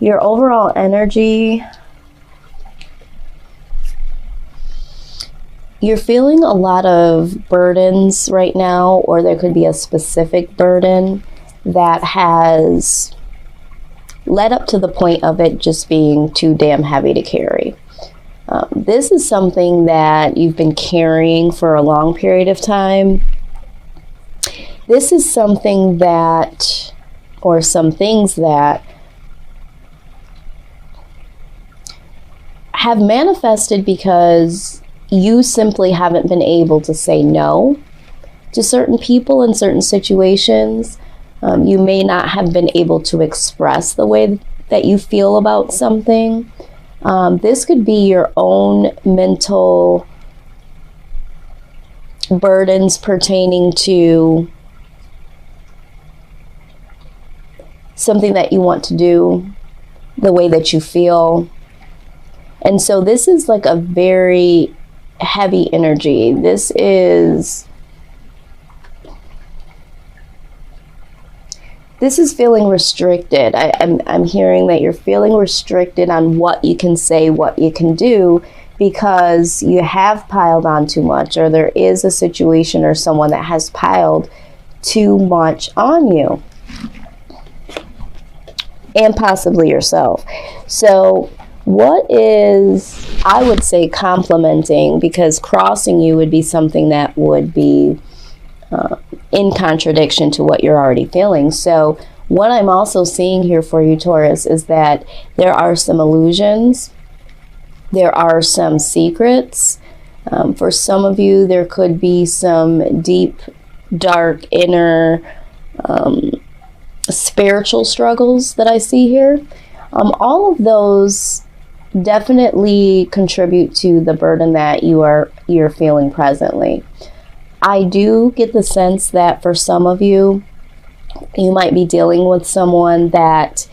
Your overall energy, you're feeling a lot of burdens right now, or there could be a specific burden that has led up to the point of it just being too damn heavy to carry. This is something that you've been carrying for a long period of time. This is something that, or some things that have manifested because you simply haven't been able to say no to certain people in certain situations. You may not have been able to express the way that you feel about something. This could be your own mental burdens pertaining to something that you want to do, the way that you feel. And so this is like a very heavy energy. This is feeling restricted. I'm hearing that you're feeling restricted on what you can say, what you can do, because you have piled on too much, or there is a situation or someone that has piled too much on you, and possibly yourself. So what is, I would say, complementing, because crossing you would be something that would be in contradiction to what you're already feeling. So what I'm also seeing here for you, Taurus, is that there are some illusions. There are some secrets. For some of you, there could be some deep, dark, inner spiritual struggles that I see here. All of those definitely contribute to the burden that you're feeling presently. I do get the sense that for some of you, you might be dealing with someone that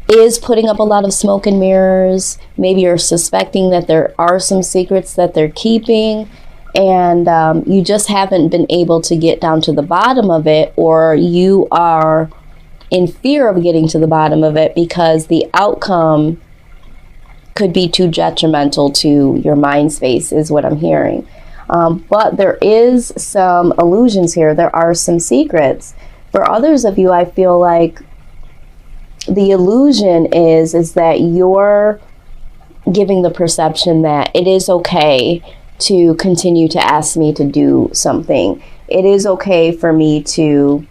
is putting up a lot of smoke and mirrors. Maybe you're suspecting that there are some secrets that they're keeping, and you just haven't been able to get down to the bottom of it, or you are in fear of getting to the bottom of it because the outcome could be too detrimental to your mind space, is what I'm hearing. But there is some illusions here. There are some secrets. For others of you, I feel like the illusion is that you're giving the perception that it is okay to continue to ask me to do something. It is okay for me to,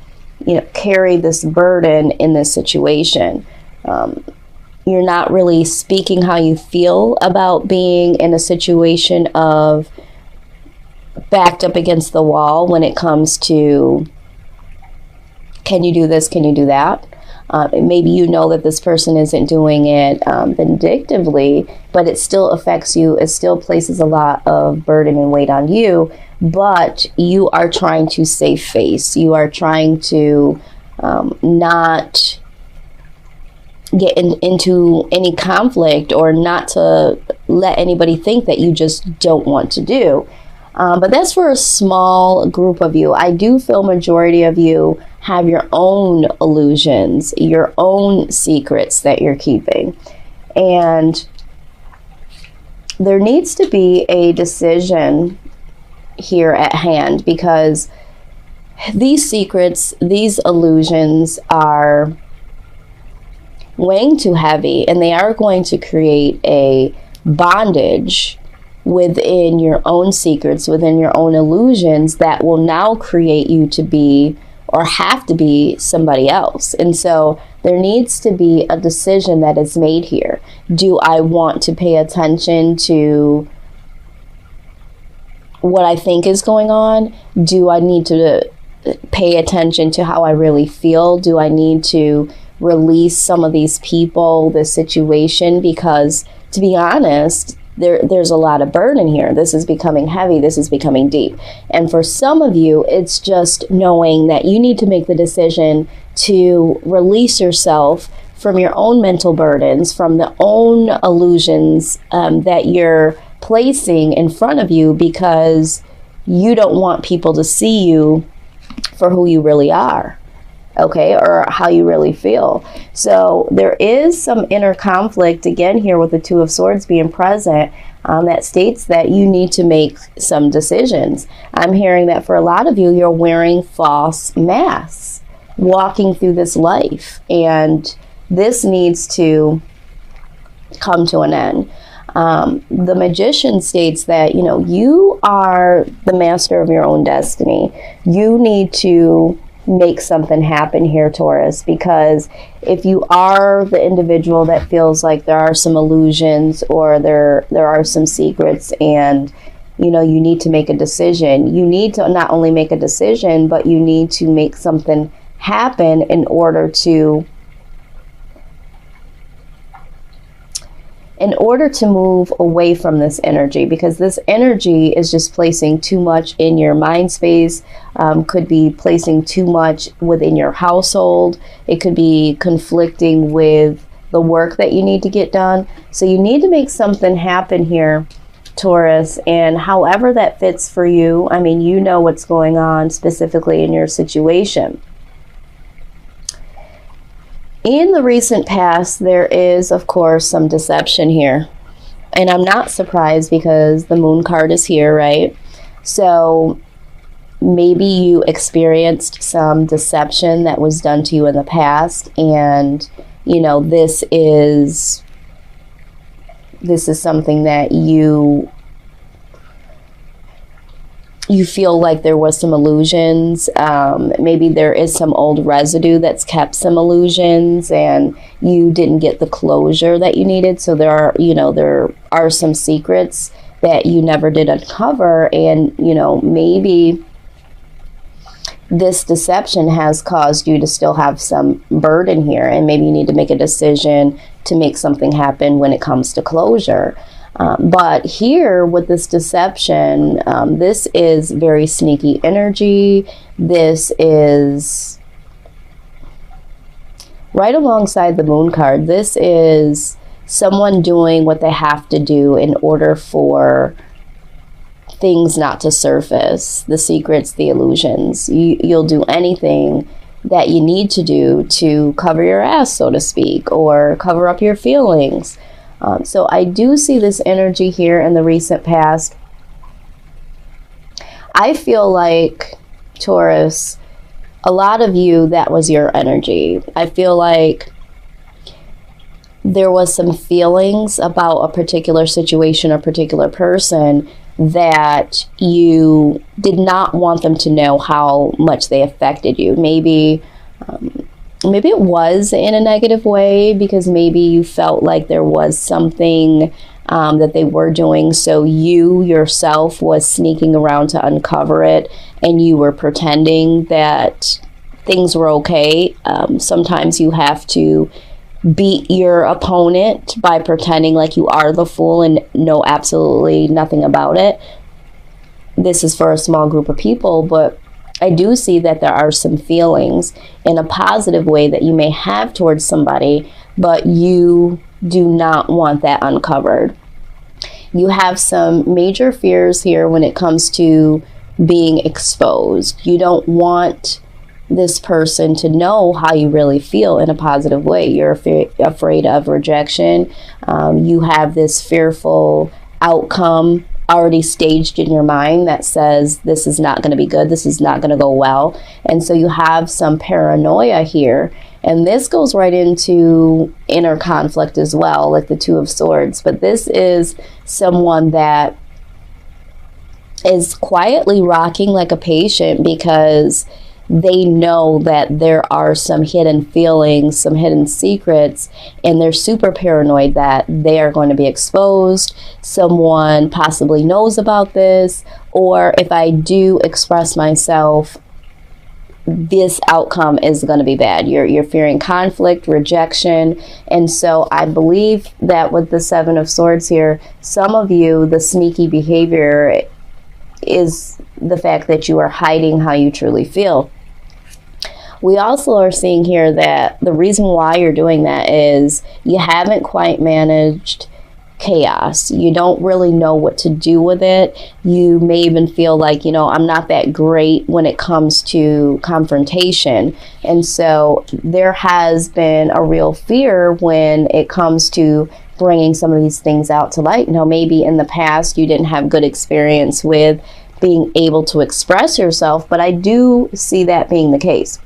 carry this burden in this situation. You're not really speaking how you feel about being in a situation of backed up against the wall when it comes to, can you do this, can you do that? Maybe you know that this person isn't doing it vindictively, but it still affects you. It still places a lot of burden and weight on you, but you are trying to save face. You are trying to not get into any conflict, or not to let anybody think that you just don't want to do. But that's for a small group of you. I do feel majority of you have your own illusions, your own secrets that you're keeping. And there needs to be a decision here at hand, because these secrets, these illusions are weighing too heavy, and they are going to create a bondage within your own secrets, within your own illusions, that will now create you to be, or have to be, somebody else. And so there needs to be a decision that is made here. Do I want to pay attention to what I think is going on? Do I need to pay attention to how I really feel? Do I need to release some of these people, this situation? Because to be honest, there's a lot of burden here. This is becoming heavy. This is becoming deep. And for some of you, it's just knowing that you need to make the decision to release yourself from your own mental burdens, from the own illusions that you're placing in front of you, because you don't want people to see you for who you really are. okay, or how you really feel. So there is some inner conflict again here with the Two of Swords being present, that states that you need to make some decisions. I'm hearing that for a lot of you, you're wearing false masks, walking through this life, and this needs to come to an end. The Magician states that, you know, you are the master of your own destiny. You need to make something happen here, Taurus, because if you are the individual that feels like there are some illusions or there are some secrets, and you know, you need to make a decision, you need to not only make a decision, but you need to make something happen in order to move away from this energy, because this energy is just placing too much in your mind space, could be placing too much within your household. It could be conflicting with the work that you need to get done. So you need to make something happen here, Taurus, and however that fits for you. I mean, you know what's going on specifically in your situation. In the recent past, there is, of course, some deception here. And I'm not surprised because the Moon card is here, right? So maybe you experienced some deception that was done to you in the past. And, you know, this is something that you feel like there was some illusions. Maybe there is some old residue that's kept some illusions and you didn't get the closure that you needed. So there are some secrets that you never did uncover, and, you know, maybe this deception has caused you to still have some burden here, and maybe you need to make a decision to make something happen when it comes to closure. But here with this deception, this is very sneaky energy. This is right alongside the Moon card. This is someone doing what they have to do in order for things not to surface, the secrets, the illusions. You'll do anything that you need to do to cover your ass, so to speak, or cover up your feelings. So I do see this energy here in the recent past. I feel like, Taurus, a lot of you, that was your energy. I feel like there was some feelings about a particular situation or particular person that you did not want them to know how much they affected you. Maybe it was in a negative way, because maybe you felt like there was something that they were doing, so you yourself was sneaking around to uncover it, and you were pretending that things were okay. Sometimes you have to beat your opponent by pretending like you are the fool and know absolutely nothing about it. This is for a small group of people, but I do see that there are some feelings in a positive way that you may have towards somebody, but you do not want that uncovered. You have some major fears here when it comes to being exposed. You don't want this person to know how you really feel in a positive way. You're afraid of rejection. You have this fearful outcome already staged in your mind that says this is not going to be good, this is not going to go well. And so you have some paranoia here, and this goes right into inner conflict as well, like the Two of Swords. But this is someone that is quietly rocking like a patient, because they know that there are some hidden feelings, some hidden secrets, and they're super paranoid that they are going to be exposed. Someone possibly knows about this, or if I do express myself, this outcome is going to be bad. You're fearing conflict, rejection. And so I believe that with the Seven of Swords here, some of you, the sneaky behavior is the fact that you are hiding how you truly feel. We also are seeing here that the reason why you're doing that is you haven't quite managed chaos. You don't really know what to do with it. You may even feel like, I'm not that great when it comes to confrontation. And so there has been a real fear when it comes to bringing some of these things out to light. Maybe in the past you didn't have good experience with being able to express yourself, but I do see that being the case.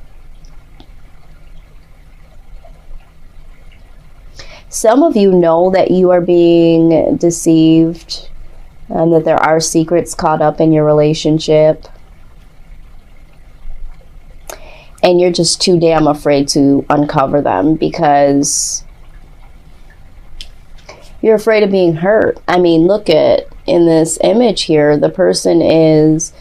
Some of you know that you are being deceived and that there are secrets caught up in your relationship. And you're just too damn afraid to uncover them because you're afraid of being hurt. I mean, look at in this image here, the person is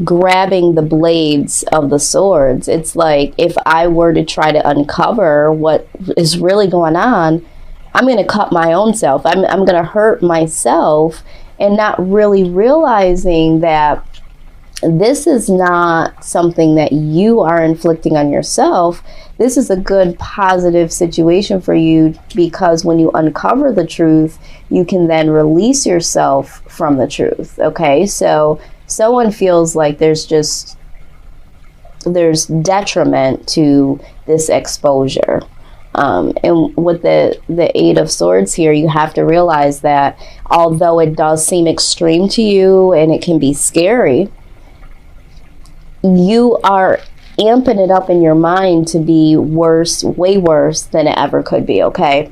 grabbing the blades of the swords. It's like, if I were to try to uncover what is really going on, I'm going to cut my own self. I'm going to hurt myself, and not really realizing that this is not something that you are inflicting on yourself. This is a good, positive situation for you, because when you uncover the truth, you can then release yourself from the truth. Okay, so someone feels like there's detriment to this exposure. And with the Eight of Swords here, you have to realize that although it does seem extreme to you and it can be scary, you are amping it up in your mind to be worse, way worse than it ever could be, okay?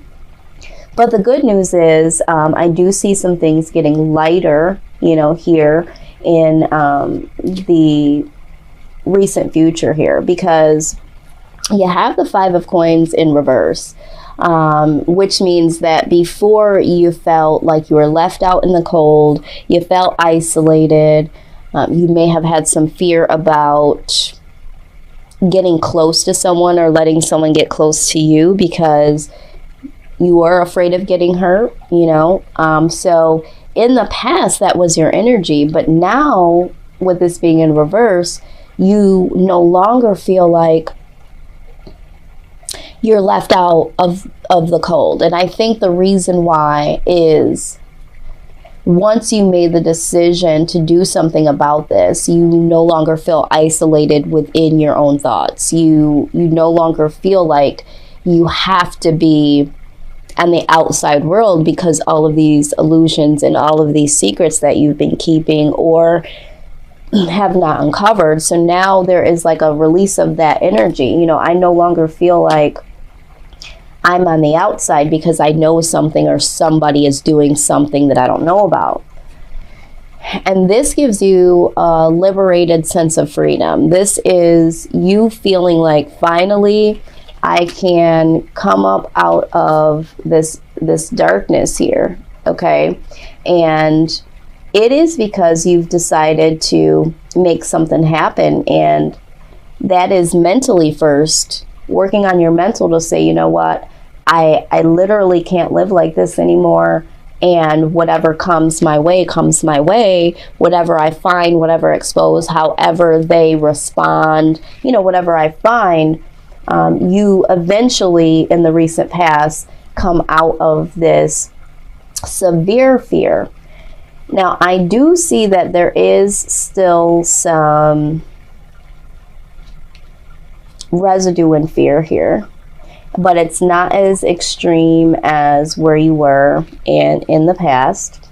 But the good news is I do see some things getting lighter, here in the recent future here, because you have the Five of Coins in reverse, which means that before you felt like you were left out in the cold, you felt isolated, you may have had some fear about getting close to someone or letting someone get close to you because you were afraid of getting hurt, so in the past, that was your energy. But now, with this being in reverse, you no longer feel like you're left out of the cold. And I think the reason why is, once you made the decision to do something about this, you no longer feel isolated within your own thoughts. You no longer feel like you have to be on the outside world because all of these illusions and all of these secrets that you've been keeping or have not uncovered. So now there is like a release of that energy. I no longer feel like I'm on the outside because I know something or somebody is doing something that I don't know about. And this gives you a liberated sense of freedom. This is you feeling like, finally, I can come up out of this darkness here, okay? And it is because you've decided to make something happen, and that is mentally first, working on your mental to say, you know what, I literally can't live like this anymore, and whatever comes my way, whatever I find, whatever expose, however they respond, whatever I find, you eventually, in the recent past, come out of this severe fear. Now, I do see that there is still some residue in fear here, but it's not as extreme as where you were in the past.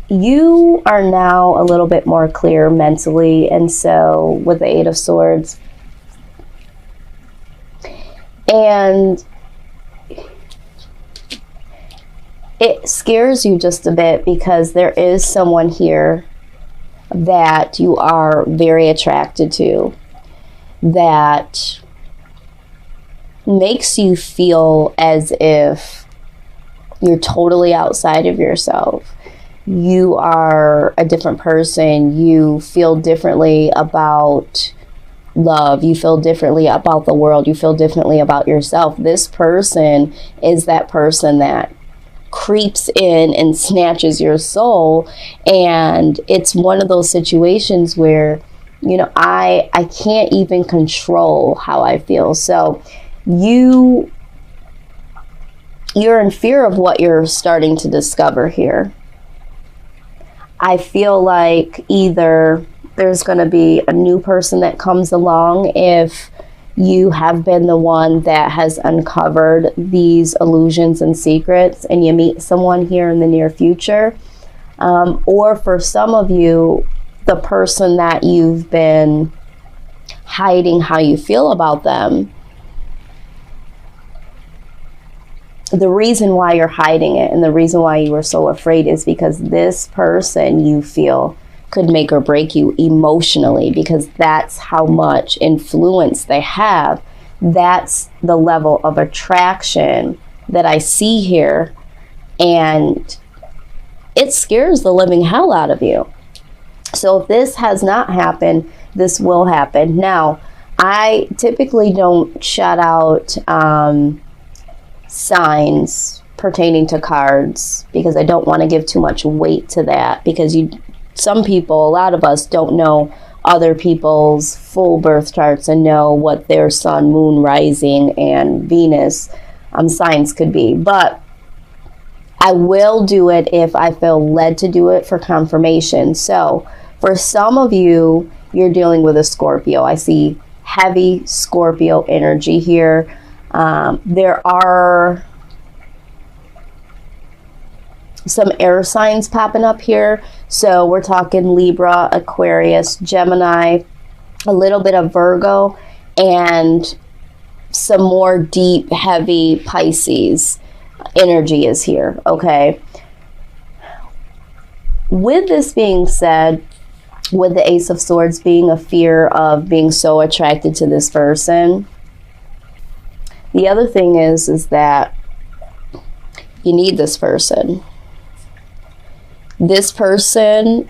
You are now a little bit more clear mentally, and so with the Eight of Swords, and it scares you just a bit because there is someone here that you are very attracted to that makes you feel as if you're totally outside of yourself. You are a different person. You feel differently about love. You feel differently about the world. You feel differently about yourself. This person is that person that creeps in and snatches your soul, and it's one of those situations where I can't even control how I feel. So you you're in fear of what you're starting to discover here. I feel like either there's going to be a new person that comes along if you have been the one that has uncovered these illusions and secrets, and you meet someone here in the near future. Or for some of you, the person that you've been hiding how you feel about them, the reason why you're hiding it and the reason why you were so afraid is because this person you feel could make or break you emotionally, because that's how much influence they have. That's the level of attraction that I see here, and it scares the living hell out of you. So if this has not happened, this will happen. Now, I typically don't shout out signs pertaining to cards because I don't want to give too much weight to that, because some people, a lot of us, don't know other people's full birth charts and know what their sun, moon, rising, and Venus signs could be. But I will do it if I feel led to do it for confirmation. So for some of you, you're dealing with a Scorpio. I see heavy Scorpio energy here. There are some air signs popping up here. So we're talking Libra, Aquarius, Gemini, a little bit of Virgo, and some more deep, heavy Pisces energy is here, okay? With this being said, with the Ace of Swords being a fear of being so attracted to this person, the other thing is that you need this person. This person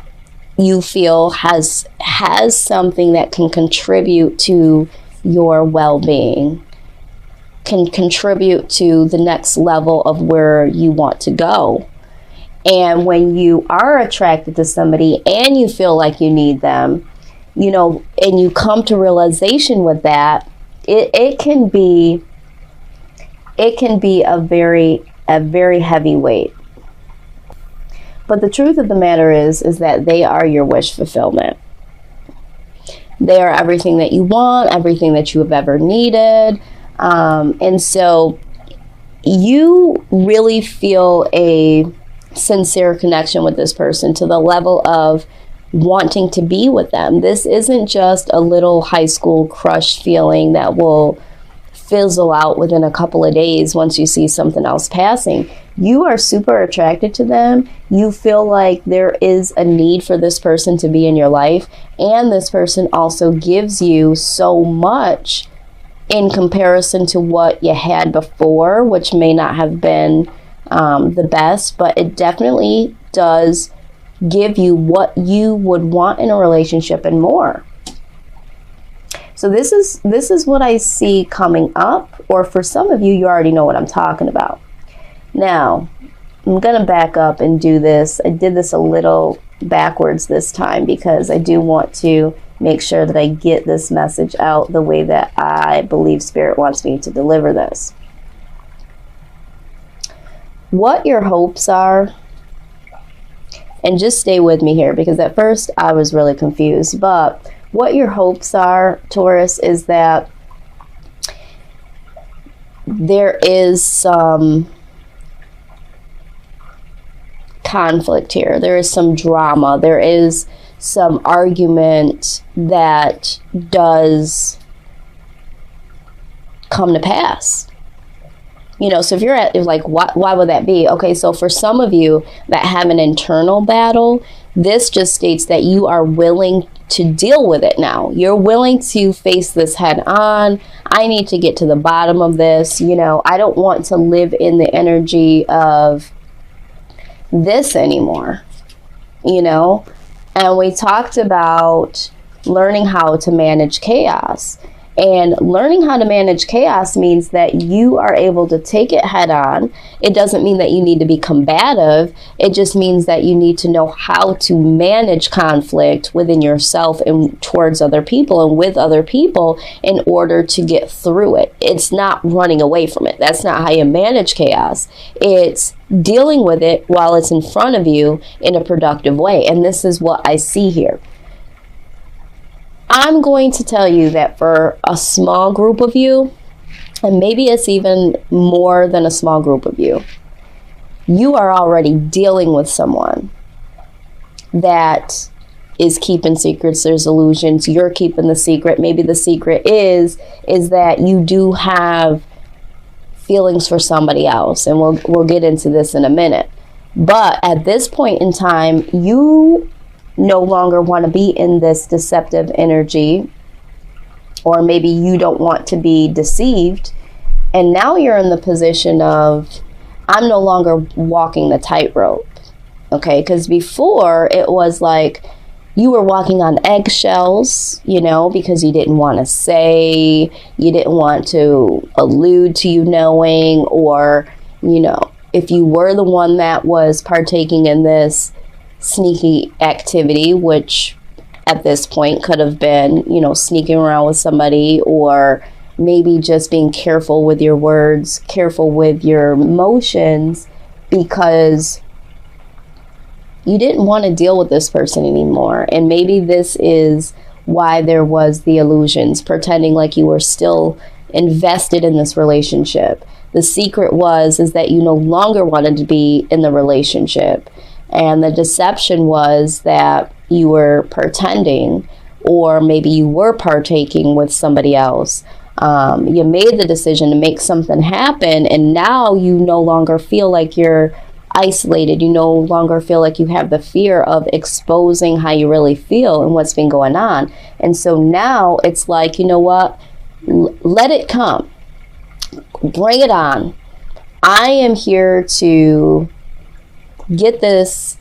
you feel has something that can contribute to your well-being, can contribute to the next level of where you want to go. And when you are attracted to somebody and you feel like you need them, you know, and you come to realization with that, it can be a very heavy weight. But the truth of the matter is that they are your wish fulfillment. They are everything that you want, everything that you have ever needed. And so you really feel a sincere connection with this person to the level of wanting to be with them. This isn't just a little high school crush feeling that will fizzle out within a couple of days once you see something else passing. You are super attracted to them. You feel like there is a need for this person to be in your life, and this person also gives you so much in comparison to what you had before, which may not have been the best, but it definitely does give you what you would want in a relationship and more. So this is what I see coming up, or for some of you, you already know what I'm talking about. Now, I'm going to back up and do this. I did this a little backwards this time because I do want to make sure that I get this message out the way that I believe Spirit wants me to deliver this. What your hopes are, and just stay with me here because at first I was really confused, but what your hopes are, Taurus, is that there is some conflict here. There is some drama. There is some argument that does come to pass. You know, so if you're at, like, why would that be? Okay, so for some of you that have an internal battle, this just states that you are willing to deal with it now. You're willing to face this head on. I need to get to the bottom of this. You know, I don't want to live in the energy of this anymore, you know? And we talked about learning how to manage chaos. And learning how to manage chaos means that you are able to take it head on. It doesn't mean that you need to be combative. It just means that you need to know how to manage conflict within yourself and towards other people and with other people in order to get through it. It's not running away from it. That's not how you manage chaos. It's dealing with it while it's in front of you in a productive way. And this is what I see here. I'm going to tell you that for a small group of you, and maybe it's even more than a small group of you, you are already dealing with someone that is keeping secrets. There's illusions. You're keeping the secret. Maybe the secret is that you do have feelings for somebody else. And we'll get into this in a minute. But at this point in time, you no longer want to be in this deceptive energy, or maybe you don't want to be deceived, and now you're in the position of, I'm no longer walking the tightrope. Okay, because before it was like you were walking on eggshells, you know, because you didn't want to say, you didn't want to allude to you knowing, or, you know, if you were the one that was partaking in this sneaky activity, which at this point could have been, you know, sneaking around with somebody, or maybe just being careful with your words, careful with your emotions, because you didn't want to deal with this person anymore. And maybe this is why there was the illusions, pretending like you were still invested in this relationship. The secret is that you no longer wanted to be in the relationship. And the deception was that you were pretending, or maybe you were partaking with somebody else. You made the decision to make something happen, and now you no longer feel like you're isolated. You no longer feel like you have the fear of exposing how you really feel and what's been going on. And so now it's like, you know what? Let it come. Bring it on. I am here to get this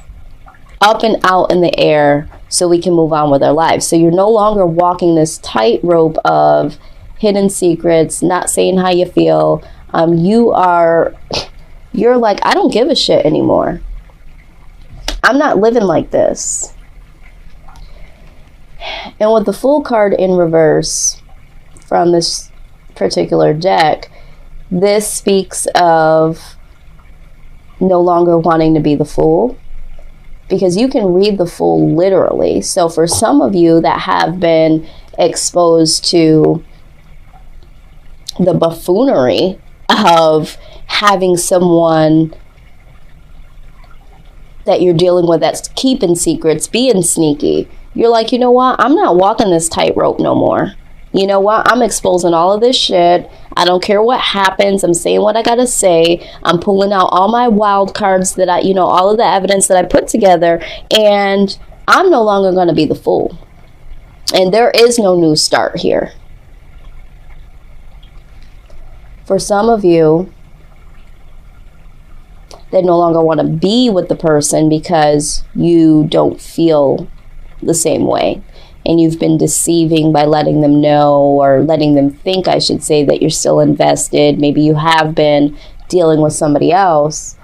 up and out in the air so we can move on with our lives. So you're no longer walking this tightrope of hidden secrets, not saying how you feel. You're like, I don't give a shit anymore. I'm not living like this. And with the Fool card in reverse from this particular deck, this speaks of no longer wanting to be the fool, because you can read the Fool literally. So for some of you that have been exposed to the buffoonery of having someone that you're dealing with that's keeping secrets, being sneaky, you're like, you know what? I'm not walking this tightrope no more. You know what? I'm exposing all of this shit. I don't care what happens. I'm saying what I gotta say. I'm pulling out all my wild cards that all of the evidence that I put together, and I'm no longer going to be the fool. And there is no new start here. For some of you that no longer want to be with the person because you don't feel the same way, and you've been deceiving by letting them know, or letting them think, I should say, that you're still invested. Maybe you have been dealing with somebody else.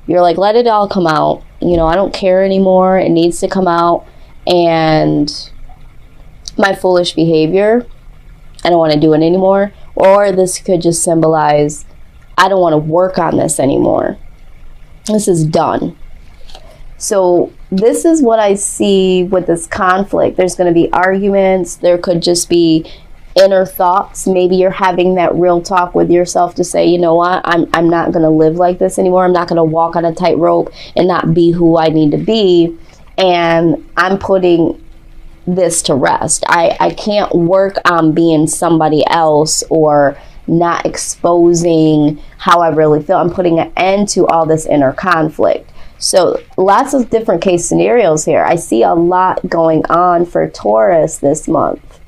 You're like, let it all come out. You know, I don't care anymore. It needs to come out. And my foolish behavior, I don't want to do it anymore. Or this could just symbolize, I don't want to work on this anymore. This is done. So this is what I see with this conflict. There's going to be arguments. There could just be inner thoughts. Maybe you're having that real talk with yourself to say, you know what, I'm not going to live like this anymore. I'm not going to walk on a tightrope and not be who I need to be. And I'm putting this to rest. I can't work on being somebody else or not exposing how I really feel. I'm putting an end to all this inner conflict. So lots of different case scenarios here. I see a lot going on for Taurus this month.